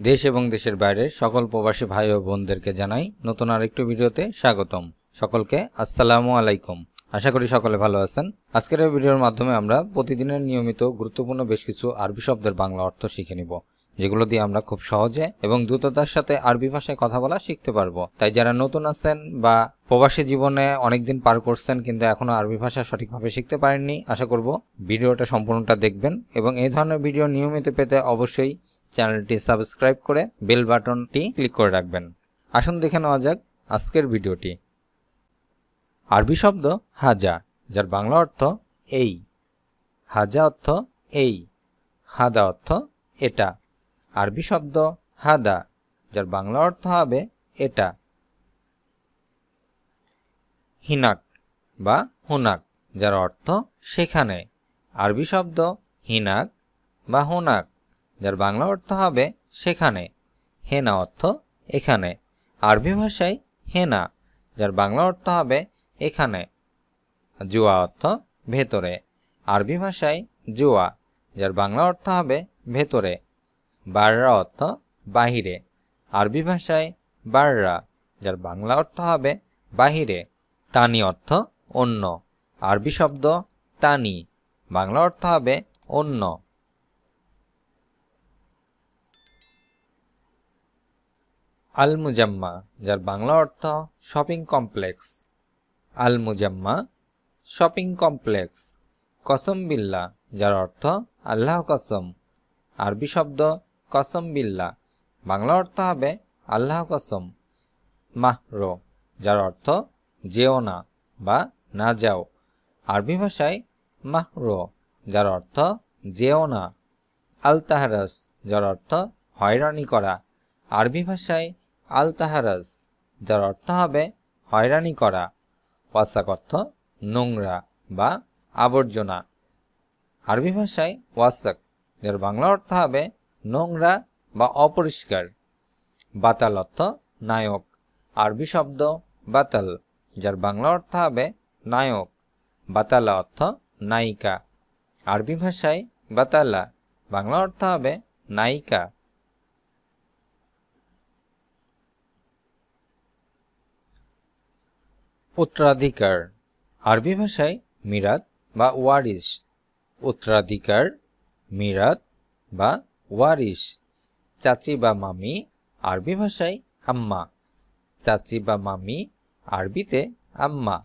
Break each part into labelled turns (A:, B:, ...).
A: দেশ এবং দেশের বাইরের সকল প্রবাসী ভাই ও বোনদেরকে জানাই নতুন আরেকটি ভিডিওতে স্বাগতম। সকলকে আসসালামু আলাইকুম। আশা করি সকলে ভালো আছেন। আজকের এই ভিডিওর মাধ্যমে আমরা প্রতিদিনের নিয়মিত গুরুত্বপূর্ণ বেশ কিছু আরবি শব্দের বাংলা অর্থ শিখে নিব, যেগুলো দিয়ে আমরা খুব সহজে এবং দ্রুততার সাথে আরবি ভাষায় কথা বলা শিখতে পারবো। তাই যারা নতুন আছেন বা প্রবাসী জীবনে অনেকদিন পার করছেন কিন্তু এখনো আরবি ভাষা সঠিকভাবে শিখতে পারেননি, আশা করব ভিডিওটা সম্পূর্ণটা দেখবেন এবং এই ধরনের ভিডিও নিয়মিত পেতে অবশ্যই চ্যানেলটি সাবস্ক্রাইব করে বেল বাটনটি ক্লিক করে রাখবেন। আসুন দেখে নেওয়া যাক আজকের ভিডিওটি। আরবি শব্দ হাজা, যার বাংলা অর্থ এই। হাজা অর্থ এই, হাদা অর্থ এটা। আরবি শব্দ হাদা, যার বাংলা অর্থ হবে এটা। হিনাক বা হুনাক, যার অর্থ সেখানে। আরবি শব্দ হিনাক বা হুনাক, যার বাংলা অর্থ হবে সেখানে। হেনা অর্থ এখানে। আরবি ভাষায় হেনা, যার বাংলা অর্থ হবে এখানে। জুয়া অর্থ ভেতরে। আরবি ভাষায় জুয়া, যার বাংলা অর্থ হবে ভেতরে। বাররা অর্থ বাহিরে। আরবি ভাষায় বাররা, যার বাংলা অর্থ হবে বাহিরে। তানি অর্থ অন্য। আরবি শব্দ তানি, বাংলা অর্থ হবে অন্য। আল মুজাম্মা, যার বাংলা অর্থ শপিং কমপ্লেক্স। আল মুজাম্মা শপিং কমপ্লেক্স। কসম বিল্লাহ, যার অর্থ আল্লাহ কসম। আরবি শব্দ কসম বিল্লাহ, বাংলা অর্থ হবে আল্লাহ কসম। মাহরো, যার অর্থ যেও না বা না যাও। আরবি ভাষায় মাহরো, যার অর্থ যেও না। আল তাহারাস, যার অর্থ হয়রানি করা। আরবি ভাষায় আল তাহারাস, যার অর্থ হবে হয়রানি করা। ওয়াসাক অর্থ নোংরা বা আবর্জনা। আরবি ভাষায় ওয়াসাক, যার বাংলা অর্থ হবে নোংরা বা অপরিষ্কার। বাতাল অর্থ নায়ক। আরবি শব্দ বাতাল, যার বাংলা অর্থ হবে নায়ক। বাতালা অর্থ নায়িকা। আরবি ভাষায় বাতালা, বাংলা অর্থ হবে নায়িকা। উত্তরাধিকার। আরবি ভাষায় মিরাত বা ওয়ারিস। উত্তরাধিকার, মিরাত বা ওয়ারিস। চাচি বা মামি, আরবি ভাষায় আম্মা। চাচি বা মামি, আরবিতে আম্মা।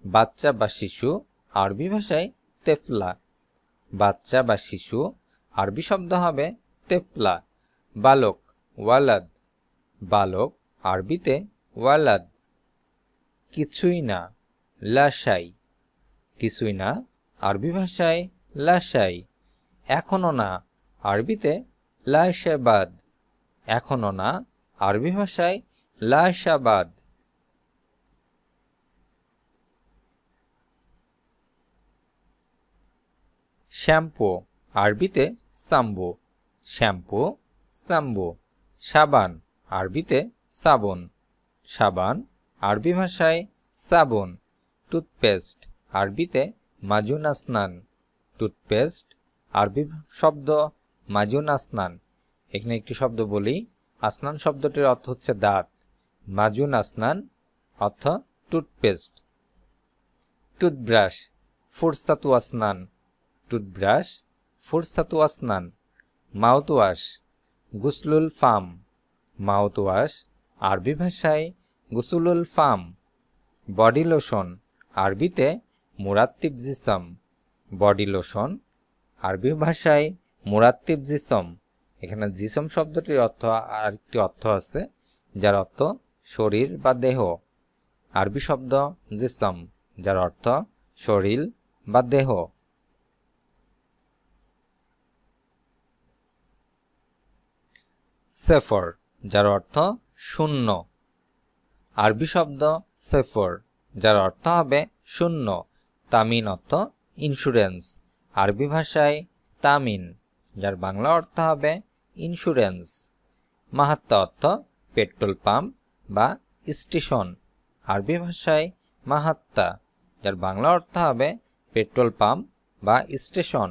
A: বাচ্চা বা শিশু, আরবি ভাষায় তেফলা। বাচ্চা বা শিশু, আরবি শব্দ হবে তেফলা। বালক ওয়ালাদ। বালক, আরবিতে ওয়ালাদ। কিছুই না, লাশাই। কিছুই না, আরবি ভাষায় লাশাই। এখনো না, আরবিতে লাশাবাদ। এখনো না, আরবি ভাষায় লাশাবাদ। শ্যাম্পু, আরবিতে সাম্বু। শ্যাম্পু, সাম্বু। সাবান, আরবিতে সাবন। সাবান, আরবি ভাষায় সাবন। টুথপেস্ট, আরবিতে মাজুন আসনান। টুথপেস্ট, আরবি শব্দ মাজুন আসনান। এখানে একটি শব্দ বলি। আসনান শব্দটির অর্থ হচ্ছে দাঁত। মাজুন আসনান অর্থ টুথপেস্ট। টুথব্রাশ, ফুরসাতু আসনান। টুথব্রাশ, ফুরসাতু আসনান। মাউথওয়াশ, গুসলুল ফাম। মাউথওয়াশ, আরবি ভাষায় গুসুলুল ফাম। বডি লোশন, আরবিতে মুরাত্তিব জিসম। বডি লোশন, আরবি ভাষায় মুরাত্তিব জিসম। এখানে জিসম শব্দটির অর্থ আরেকটি অর্থ আছে, যার অর্থ শরীর বা দেহ। আরবি শব্দ জিসম, যার অর্থ শরীর বা দেহ। সেফর, যার অর্থ শূন্য। আরবি শব্দ সেফর, যার অর্থ হবে শূন্য। তামিন অর্থ ইন্স্যুরেন্স। আরবি ভাষায় তামিন, যার বাংলা অর্থ হবে ইন্স্যুরেন্স। মাহাত্তা অর্থ পেট্রোল পাম্প বা স্টেশন। আরবি ভাষায় মাহাত্তা, যার বাংলা অর্থ হবে পেট্রোল পাম্প বা স্টেশন।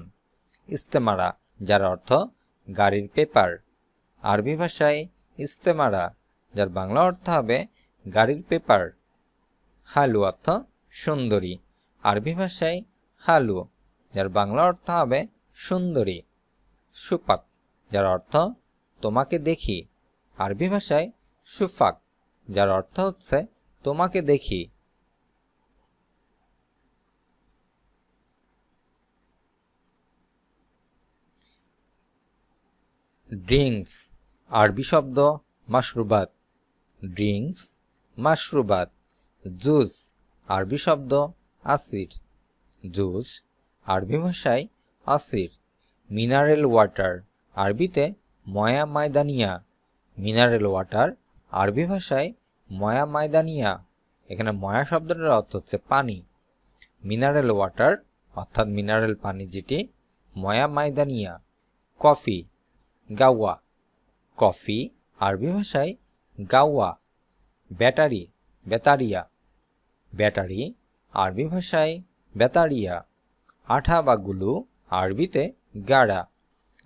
A: ইস্তেমারা, যার অর্থ গাড়ির পেপার। আরবি ভাষায় ইস্তেমারা, যার বাংলা অর্থ হবে গাড়ির পেপার। হালু অর্থ সুন্দরী, আরবি ভাষায় হালু, যার বাংলা অর্থ হবে সুন্দরী। সুপাক, যার অর্থ তোমাকে দেখি, আরবি ভাষায় সুফাক, যার অর্থ হচ্ছে তোমাকে দেখি। ড্রিঙ্কস, আরবি শব্দ মাশরুবাত, ড্রিঙ্কস মাশরুবাত। জুস, আরবি শব্দ আসির, জুস, আরবি ভাষায় আসির। মিনারেল ওয়াটার, আরবিতে ময়া মায়দানিয়া, মিনারেল ওয়াটার, আরবি ভাষায় ময়া মায়দানিয়া। এখানে ময়া শব্দটার অর্থ হচ্ছে পানি। মিনারেল ওয়াটার অর্থাৎ মিনারেল পানি যেটি, ময়া মায়দানিয়া। কফি, গাওয়া, কফি, আরবি ভাষায় গাওয়া। ব্যাটারি, বেতারিয়া, ব্যাটারি, আরবি ভাষায় বেতারিয়া। আঠা বা গুলু, আরবিতে গাড়া,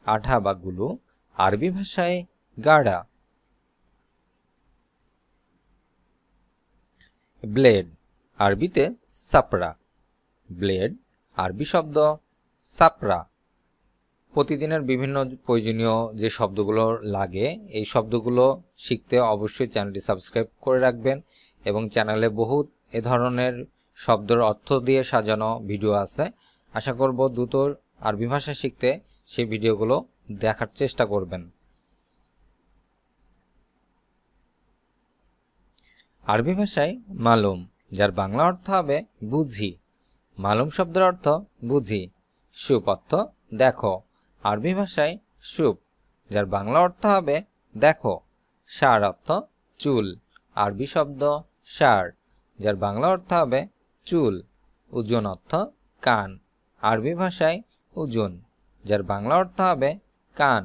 A: আঠা বা গুলু, আরবি ভাষায় গাড়া। ব্লেড, আরবিতে সাপড়া, ব্লেড, আরবি শব্দ সাপড়া। প্রতিদিনের বিভিন্ন প্রয়োজনীয় যে শব্দগুলো লাগে, এই শব্দগুলো শিখতে অবশ্যই চ্যানেলটি সাবস্ক্রাইব করে রাখবেন এবং চ্যানেলে বহুত এ ধরনের শব্দের অর্থ দিয়ে সাজানো ভিডিও আছে। আশা করব দ্রুত আরবি ভাষা শিখতে সেই ভিডিওগুলো দেখার চেষ্টা করবেন। আরবি ভাষায় মালুম, যার বাংলা অর্থ হবে বুঝি, মালুম শব্দের অর্থ বুঝি। সুপ অর্থ দেখো, আরবি ভাষায় সুপ, যার বাংলা অর্থ হবে দেখো। ষাঁড় অর্থ চুল, আরবি শব্দ ষাঁড়, যার বাংলা অর্থ হবে চুল। ওজন অর্থ কান, আরবি ভাষায় ওজন, যার বাংলা অর্থ হবে কান।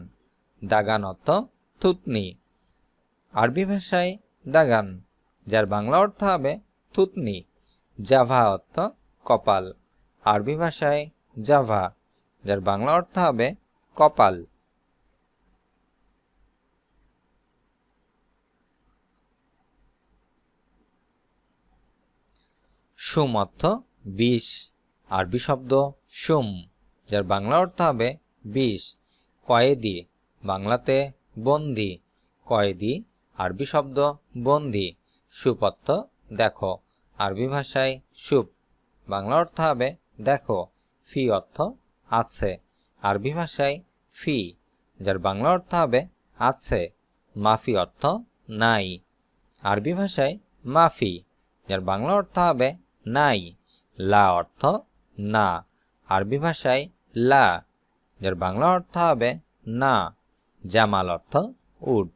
A: দাগান অর্থ থুতনি, আরবি ভাষায় দাগান, যার বাংলা অর্থ হবে থুতনি। জাভা অর্থ কপাল, আরবি ভাষায় জাভা, যার বাংলা অর্থ হবে কপাল। সুম অর্থ বিষ, আরবি শব্দ সুম, যার বাংলা অর্থ হবে বিষ। কয়েদি, বাংলাতে বন্দি, কয়েদি, আরবি শব্দ বন্দি। সুপ অর্থ দেখো, আরবি ভাষায় সুপ, বাংলা অর্থ হবে দেখো। ফি অর্থ আছে, আরবি ভাষায় ফি, যার বাংলা অর্থ হবে আছে। মাফি অর্থ নাই, আরবি ভাষায় মাফি, যার বাংলা অর্থ হবে নাই। লা অর্থ না, আরবি ভাষায় লা, যার বাংলা অর্থ হবে না। জামাল অর্থ উট,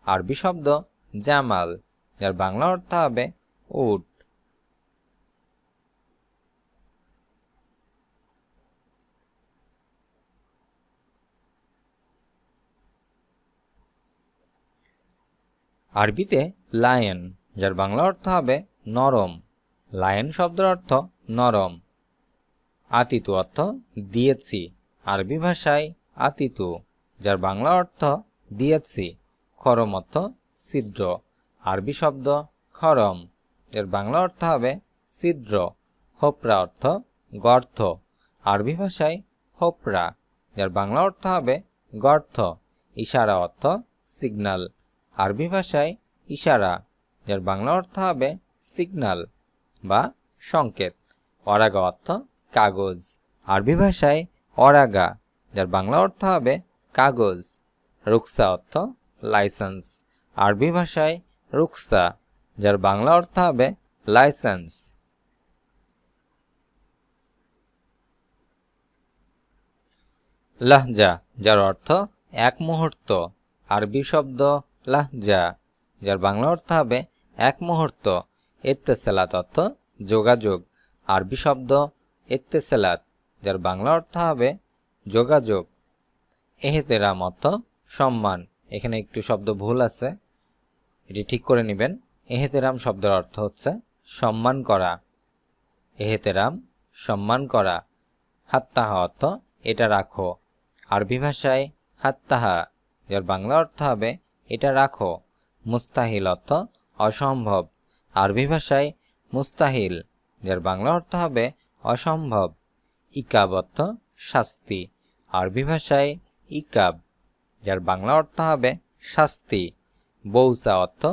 A: আরবি শব্দ জামাল, যার বাংলা অর্থ হবে উট। আরবিতে লায়ন, যার বাংলা অর্থ হবে নরম, লায়ন শব্দের অর্থ নরম। আতিতু অর্থ দিয়েছি, আরবি ভাষায় আতিতু, যার বাংলা অর্থ দিয়েছি। খরম অর্থ ছিদ্র, আরবি শব্দ খরম, এর বাংলা অর্থ হবে ছিদ্র। হোপরা অর্থ গর্ত, আরবি ভাষায় হোপরা, যার বাংলা অর্থ হবে গর্ত। ইশারা অর্থ সিগন্যাল, আরবি ভাষায় ইশারা, যার বাংলা অর্থ হবে সিগন্যাল বা সংকেত। অরাগা অর্থ কাগজ, আরবি ভাষায় অরাগা, যার বাংলা অর্থ হবে কাগজ। রুকসা অর্থ লাইসেন্স, আরবি ভাষায় রুকসা, যার বাংলা অর্থ হবে লাইসেন্স। লাহজা, যার অর্থ এক মুহূর্ত, আরবি শব্দ লাহজা, যার বাংলা অর্থ হবে এক মুহূর্ত। ইত্তেসালাত অর্থ যোগাযোগ, আরবি শব্দ ইত্তেসালাত, যার বাংলা অর্থ হবে যোগাযোগ। এহতেরাম অর্থ সম্মান, এখানে একটু শব্দ ভুল আছে, এটি ঠিক করে নেবেন। এহতেরাম শব্দের অর্থ হচ্ছে সম্মান করা, এহতেরাম সম্মান করা। হাত্তাহা অর্থ এটা রাখো, আরবি ভাষায় হাত্তাহা, যার বাংলা অর্থ হবে এটা রাখো। মুস্তাহিল অর্থ অসম্ভব। আরবি ভাষায় মুস্তাহিল, যার বাংলা অর্থ হবে অসম্ভব। ইকাব অর্থ শাস্তি। আরবি ভাষায় ইকাব, যার বাংলা অর্থ হবে শাস্তি। বৌসা অর্থ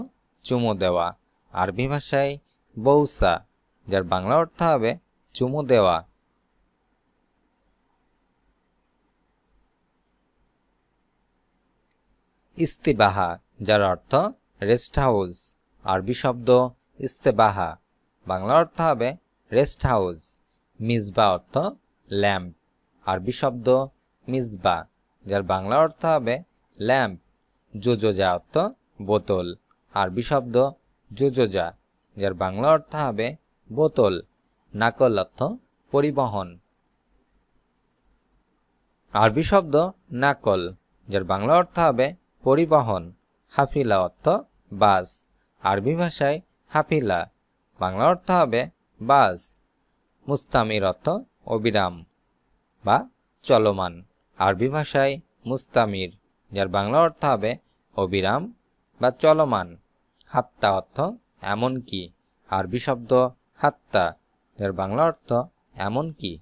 A: চুমু দেওয়া। আরবি ভাষায় বৌসা, যার বাংলা অর্থ হবে চুমু দেওয়া। ইস্তিবাহা, যার অর্থ রেস্ট হাউস। আরবি শব্দ ইস্তেবাহা, বাংলা অর্থ হবে রেস্ট হাউস। মিসবা অর্থ ল্যাম্প। আরবি শব্দ মিসবা, যার বাংলা অর্থ হবে ল্যাম্প। জোজোজা অর্থ বোতল। আরবি শব্দ জোজোজা, যার বাংলা অর্থ হবে বোতল। নাকল অর্থ পরিবহন। আরবি শব্দ নাকল, যার বাংলা অর্থ হবে পরিবহন। হাফিলা অর্থ বাস। আরবি ভাষায় হাফিলা, বাংলা অর্থ হবে বাস। মুস্তামির অর্থ অবিরাম বা চলমান। আরবি ভাষায় মুস্তামির, যার বাংলা অর্থ হবে অবিরাম বা চলমান। হাত্তা অর্থ এমনকি। আরবি শব্দ হাত্তা, যার বাংলা অর্থ এমনকি।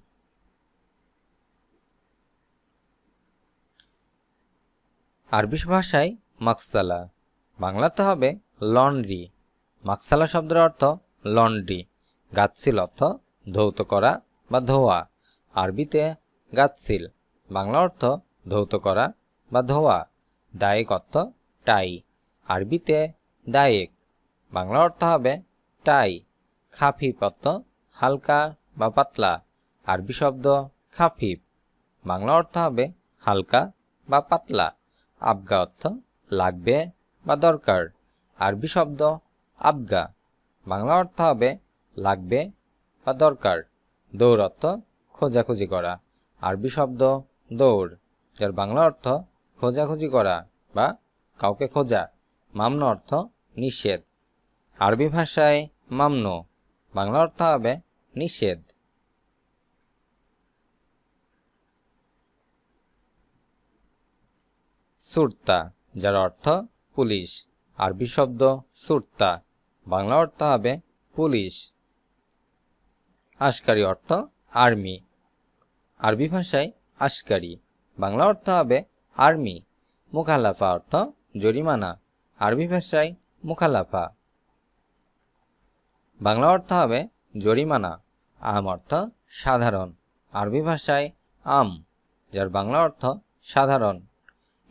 A: আরবি ভাষায় মাকসালা, বাংলাতে হবে লন্ড্রি। মাকসালা শব্দের অর্থ লন্ড্রি। গাচ্ছিল অর্থ ধৌত করা বা ধোয়া। আরবিতে গাচ্ছিল, বাংলা অর্থ ধৌত করা বা ধোয়া। দায়েক অর্থ টাই। আরবিতে দায়েক, বাংলা অর্থ হবে টাই। খাফিফ অর্থ হালকা বা পাতলা। আরবি শব্দ খাফিফ, বাংলা অর্থ হবে হালকা বা পাতলা। আবগা অর্থ লাগবে বা দরকার। আরবি শব্দ আবগা, বাংলা অর্থ হবে লাগবে বা দরকার। দৌড় অর্থ খোঁজাখুঁজি করা। আরবি শব্দ দৌড়, যার বাংলা অর্থ খোঁজাখুঁজি করা বা কাউকে খোঁজা। মামনু অর্থ নিষেধ। আরবি ভাষায় মামনু, বাংলা অর্থ হবে নিষেধ। সুরতা, যার অর্থ পুলিশ। আরবি শব্দ সুরতা, বাংলা অর্থ হবে পুলিশ। আশকারি অর্থ আর্মি। আরবি ভাষায় আশকারি, বাংলা অর্থ হবে আর্মি। মুখালাফা অর্থ জরিমানা। আরবি ভাষায় মুখালাফা, বাংলা অর্থ হবে জরিমানা। আম অর্থ সাধারণ। আরবি ভাষায় আম, যার বাংলা অর্থ সাধারণ।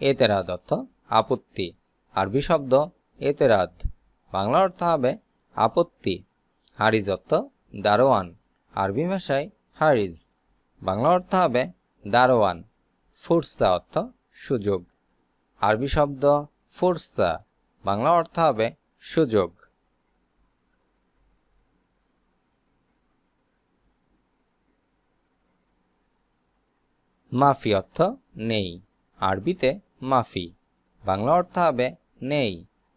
A: এতেরাদ অর্থ আপত্তি। আরবি শব্দ এতেরাদ, বাংলা অর্থ হবে আপত্তি। হারিজ অর্থ দারোয়ান। আরবি ভাষায় হারিজ, বাংলা অর্থ হবে দারোয়ান। ফুরসা অর্থ সুযোগ। আরবি শব্দ ফুরসা, বাংলা অর্থ হবে সুযোগ। মাফি অর্থ নেই। আরবিতে মাফি, বাংলা অর্থ হবে নেই।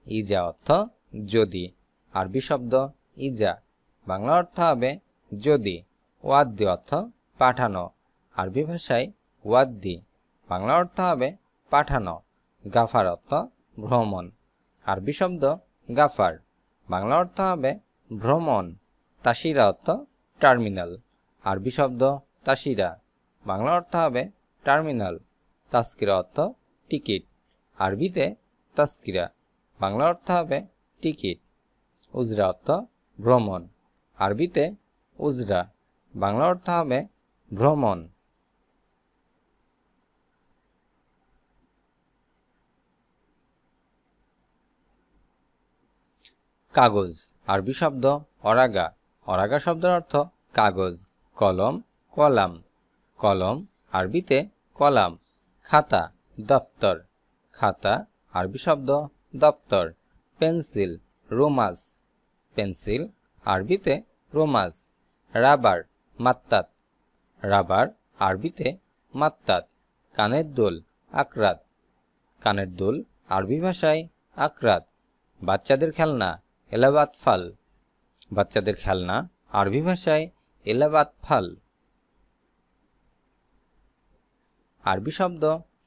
A: ইজা অর্থ যদি। আরবি শব্দ ইজা, বাংলা অর্থ হবে যদি। ওয়াদ্দি অর্থ পাঠানো। আরবি ভাষায় ওয়াদ্দি, বাংলা অর্থ হবে পাঠানো। গাফার অর্থ ভ্রমণ। আরবি শব্দ গাফার, বাংলা অর্থ হবে ভ্রমণ। তাসিরা অর্থ টার্মিনাল। আরবি শব্দ তাসিরা, বাংলা অর্থ হবে টার্মিনাল। তাস্কিরা অর্থ টিকিট। আরবিতে তাস্কিরা, বাংলা অর্থ হবে টিকিট। উজরা অর্থ ভ্রমণ। আরবিতে উজরা, বাংলা অর্থ হবে ভ্রমণ। কাগজ। আরবি শব্দ অরাগা। অরাগা শব্দের অর্থ কাগজ। কলম, কলাম। কলম, আরবিতে কলাম। খাতা, দপ্তর। খাতা, আরবি শব্দ দপ্তর। পেন্সিল, রোমাজ। পেন্সিল, আরবিতে রোমাজ। রাবার, মাত্তাত। রাবার, আরবিতে মাত্তাত। কানের দুল, আকরাত। কানের দুল, আরবি ভাষায় আকরাত। বাচ্চাদের খেলনা, এলাবাত ফাল। বাচ্চাদের খেলনা, আরবি ভাষায় এলাবাত ফাল। আরবি শব্দ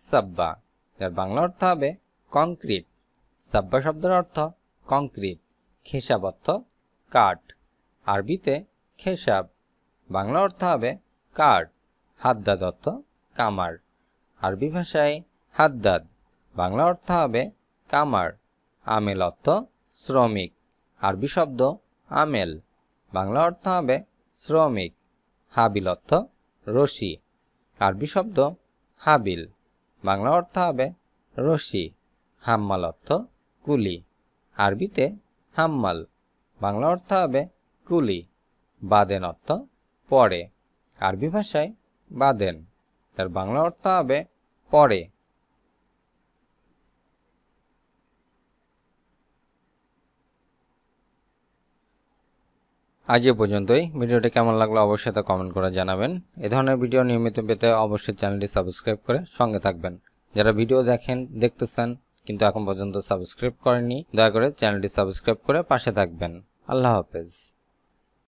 A: সাব্বা। যার বাংলা অর্থ হবে কংক্রিট। সাব্বা শব্দের অর্থ কংক্রিট। খেসাব অর্থ কাঠ, আরবিতে খেসাব, বাংলা অর্থ হবে কাঠ। হাদ্দাদ অর্থ কামার, আরবি ভাষায় হাদ্দাদ, বাংলা অর্থ হবে কামার। আমেল অর্থ শ্রমিক, আরবি শব্দ আমেল, বাংলা অর্থ হবে শ্রমিক। হাবিল অর্থ রশি, আরবি শব্দ হাবিল, বাংলা অর্থ হবে রশি। হাম্মাল অর্থ কুলি, আরবিতে হাম্মাল, বাংলা অর্থ হবে কুলি। বাদেন অর্থ পরে, আরবি ভাষায় বাদেন, এর বাংলা অর্থ হবে পরে। আজ এ পর্যন্তই। ভিডিওটি কেমন লাগলো অবশ্যই তা কমেন্ট করে জানাবেন। এ ধরনের ভিডিও নিয়মিত পেতে অবশ্যই চ্যানেলটি সাবস্ক্রাইব করে সঙ্গে থাকবেন। যারা ভিডিও দেখতেছেন কিন্তু এখন পর্যন্ত সাবস্ক্রাইব করেননি, দয়া করে চ্যানেলটি সাবস্ক্রাইব করে পাশে থাকবেন। আল্লাহ হাফেজ।